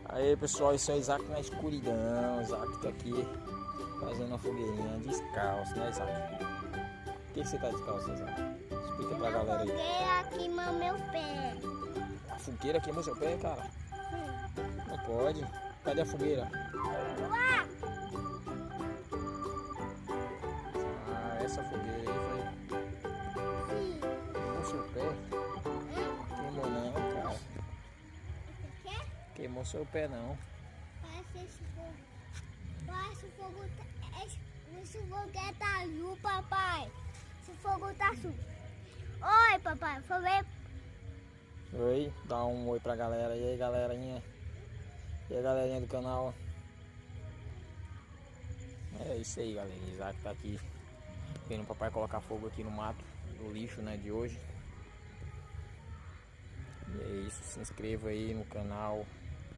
Aí pessoal, esse é o Isaac na escuridão. O Isaac tá aqui fazendo a fogueirinha descalço, né, Isaac? Por que você tá descalço, Isaac? Explica pra galera aí. A fogueira queimou meu pé. A fogueira queimou seu pé, cara? Não pode. Cadê a fogueira? Uá! Ah, essa fogueira aí foi. Sim. Queimou seu pé? Queimou não, cara. Você quer? Queimou seu pé não. Parece esse fogo. Parece o fogo. Esse fogo tá azul, papai. Esse fogo tá azul. Oi, papai. Fogueira. Oi, dá um oi pra galera. E aí, galerinha? E aí, galerinha do canal? É isso aí, galera. Isaac tá aqui vendo o papai colocar fogo aqui no mato do lixo, né, de hoje. E é isso, se inscreva aí no canal,